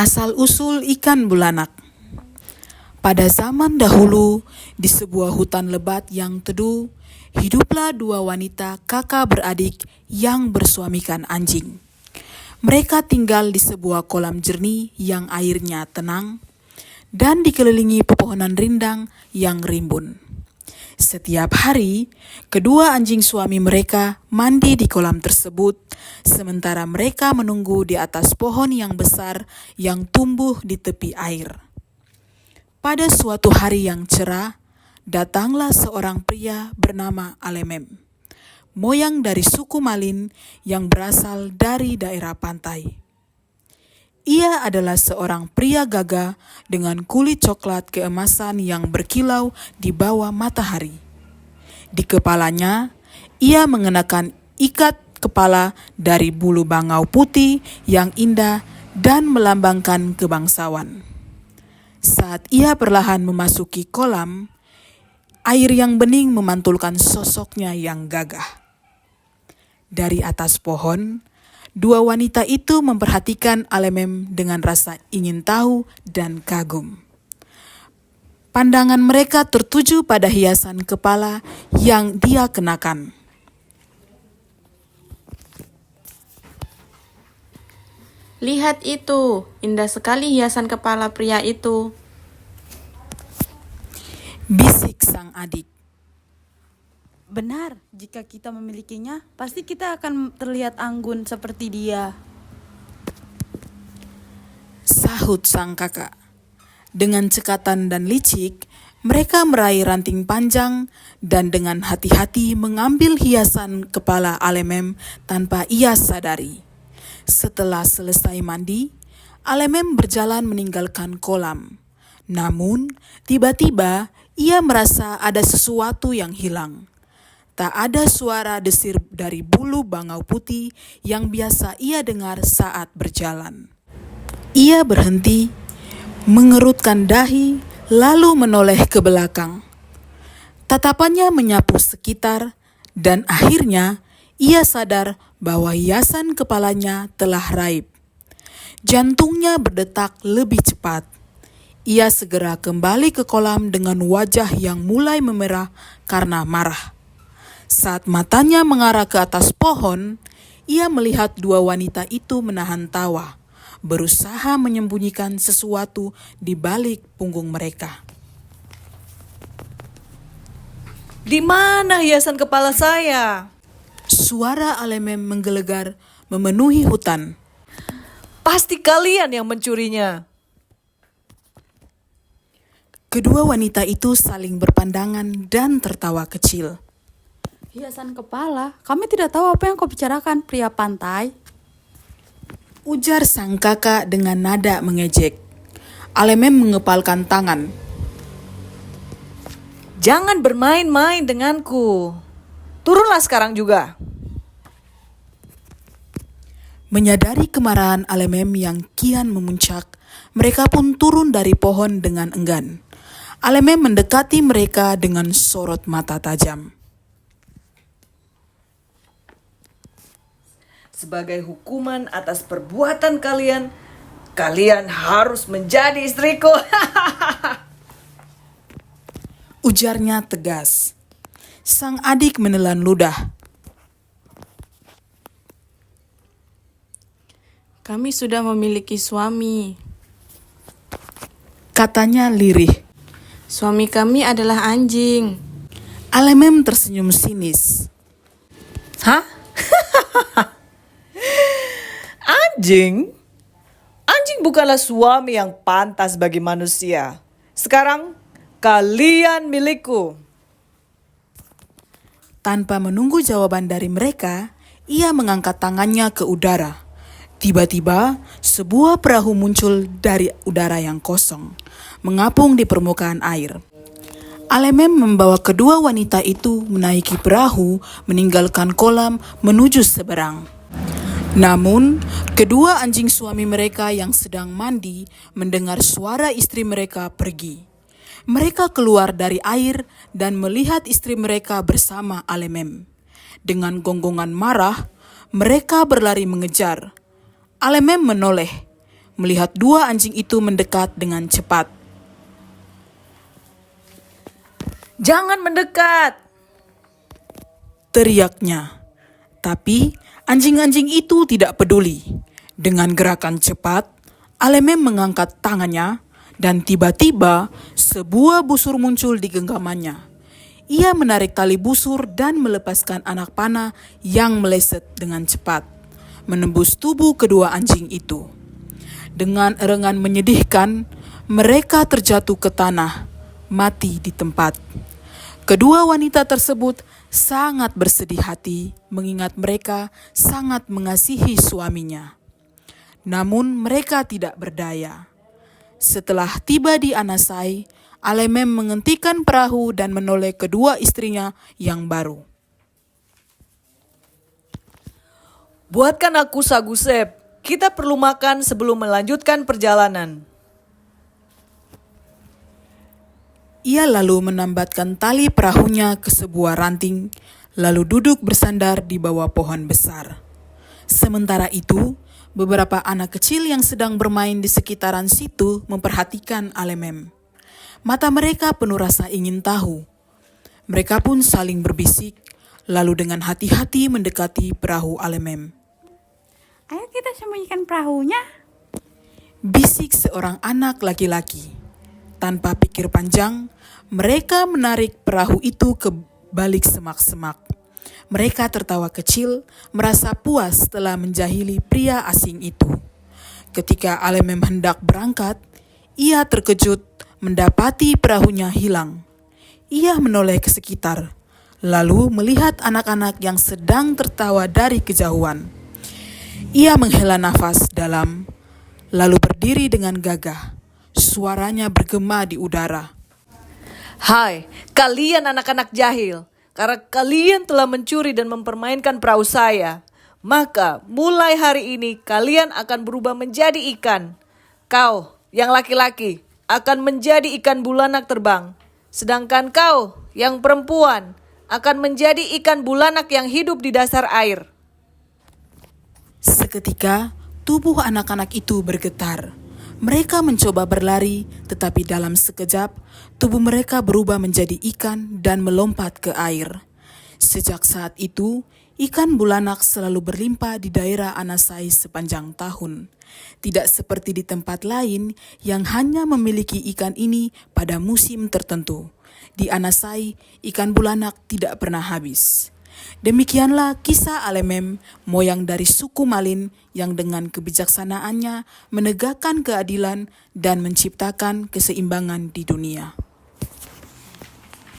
Asal-usul ikan bulanak. Pada zaman dahulu, di sebuah hutan lebat yang teduh, hiduplah dua wanita kakak beradik yang bersuamikan anjing. Mereka tinggal di sebuah kolam jernih yang airnya tenang dan dikelilingi pepohonan rindang yang rimbun. Setiap hari, kedua anjing suami mereka mandi di kolam tersebut, sementara mereka menunggu di atas pohon yang besar yang tumbuh di tepi air. Pada suatu hari yang cerah, datanglah seorang pria bernama Alemem, moyang dari suku Malin yang berasal dari daerah pantai. Ia adalah seorang pria gagah dengan kulit coklat keemasan yang berkilau di bawah matahari. Di kepalanya, ia mengenakan ikat kepala dari bulu bangau putih yang indah dan melambangkan kebangsawan. Saat ia perlahan memasuki kolam, air yang bening memantulkan sosoknya yang gagah. Dari atas pohon, dua wanita itu memperhatikan Alemem dengan rasa ingin tahu dan kagum. Pandangan mereka tertuju pada hiasan kepala yang dia kenakan. Lihat itu, indah sekali hiasan kepala pria itu. Bisik sang adik. Benar, jika kita memilikinya, pasti kita akan terlihat anggun seperti dia. Sahut sang kakak. Dengan cekatan dan licik, mereka meraih ranting panjang dan dengan hati-hati mengambil hiasan kepala Alemem tanpa ia sadari. Setelah selesai mandi, Alemem berjalan meninggalkan kolam. Namun, tiba-tiba ia merasa ada sesuatu yang hilang. Tak ada suara desir dari bulu bangau putih yang biasa ia dengar saat berjalan. Ia berhenti, mengerutkan dahi, lalu menoleh ke belakang. Tatapannya menyapu sekitar, dan akhirnya ia sadar bahwa hiasan kepalanya telah raib. Jantungnya berdetak lebih cepat. Ia segera kembali ke kolam dengan wajah yang mulai memerah karena marah. Saat matanya mengarah ke atas pohon, ia melihat dua wanita itu menahan tawa, berusaha menyembunyikan sesuatu di balik punggung mereka. Di mana hiasan kepala saya? Suara Alemem menggelegar memenuhi hutan. Pasti kalian yang mencurinya. Kedua wanita itu saling berpandangan dan tertawa kecil. Hiasan kepala, kami tidak tahu apa yang kau bicarakan, pria pantai. Ujar sang kakak dengan nada mengejek. Alemem mengepalkan tangan. Jangan bermain-main denganku. Turunlah sekarang juga. Menyadari kemarahan Alemem yang kian memuncak, mereka pun turun dari pohon dengan enggan. Alemem mendekati mereka dengan sorot mata tajam. Sebagai hukuman atas perbuatan kalian, kalian harus menjadi istriku. Ujarnya tegas. Sang adik menelan ludah. Kami sudah memiliki suami. Katanya lirih. Suami kami adalah anjing. Alemem tersenyum sinis. Hah? Anjing? Anjing bukanlah suami yang pantas bagi manusia. Sekarang kalian milikku. Tanpa menunggu jawaban dari mereka, ia mengangkat tangannya ke udara. Tiba-tiba, sebuah perahu muncul dari udara yang kosong, mengapung di permukaan air. Alemem membawa kedua wanita itu menaiki perahu, meninggalkan kolam menuju seberang. Namun, kedua anjing suami mereka yang sedang mandi mendengar suara istri mereka pergi. Mereka keluar dari air dan melihat istri mereka bersama Alemem. Dengan gonggongan marah, mereka berlari mengejar. Alemem menoleh, melihat dua anjing itu mendekat dengan cepat. Jangan mendekat! Teriaknya. Tapi anjing-anjing itu tidak peduli. Dengan gerakan cepat, Alemem mengangkat tangannya dan tiba-tiba sebuah busur muncul di genggamannya. Ia menarik tali busur dan melepaskan anak panah yang meleset dengan cepat, menembus tubuh kedua anjing itu. Dengan erengan menyedihkan, mereka terjatuh ke tanah, mati di tempat. Kedua wanita tersebut sangat bersedih hati mengingat mereka sangat mengasihi suaminya. Namun mereka tidak berdaya. Setelah tiba di Anasai, Alemem menghentikan perahu dan menoleh kedua istrinya yang baru. Buatkan aku sagu Sep. Kita perlu makan sebelum melanjutkan perjalanan. Ia lalu menambatkan tali perahunya ke sebuah ranting, lalu duduk bersandar di bawah pohon besar. Sementara itu, beberapa anak kecil yang sedang bermain di sekitaran situ memperhatikan Alemem. Mata mereka penuh rasa ingin tahu. Mereka pun saling berbisik, lalu dengan hati-hati mendekati perahu Alemem. Ayo kita sembunyikan perahunya. Bisik seorang anak laki-laki. Tanpa pikir panjang, mereka menarik perahu itu ke balik semak-semak. Mereka tertawa kecil, merasa puas setelah menjahili pria asing itu. Ketika Alemem hendak berangkat, ia terkejut mendapati perahunya hilang. Ia menoleh ke sekitar, lalu melihat anak-anak yang sedang tertawa dari kejauhan. Ia menghela nafas dalam, lalu berdiri dengan gagah. Suaranya bergema di udara. Hai, kalian anak-anak jahil. Karena kalian telah mencuri dan mempermainkan perahu saya, maka mulai hari ini kalian akan berubah menjadi ikan. Kau, yang laki-laki, akan menjadi ikan bulanak terbang. Sedangkan kau, yang perempuan, akan menjadi ikan bulanak yang hidup di dasar air. Seketika, tubuh anak-anak itu bergetar. Mereka mencoba berlari, tetapi dalam sekejap, tubuh mereka berubah menjadi ikan dan melompat ke air. Sejak saat itu, ikan bulanak selalu berlimpah di daerah Anasai sepanjang tahun. Tidak seperti di tempat lain yang hanya memiliki ikan ini pada musim tertentu. Di Anasai, ikan bulanak tidak pernah habis. Demikianlah kisah Alemem, moyang dari suku Malin yang dengan kebijaksanaannya menegakkan keadilan dan menciptakan keseimbangan di dunia.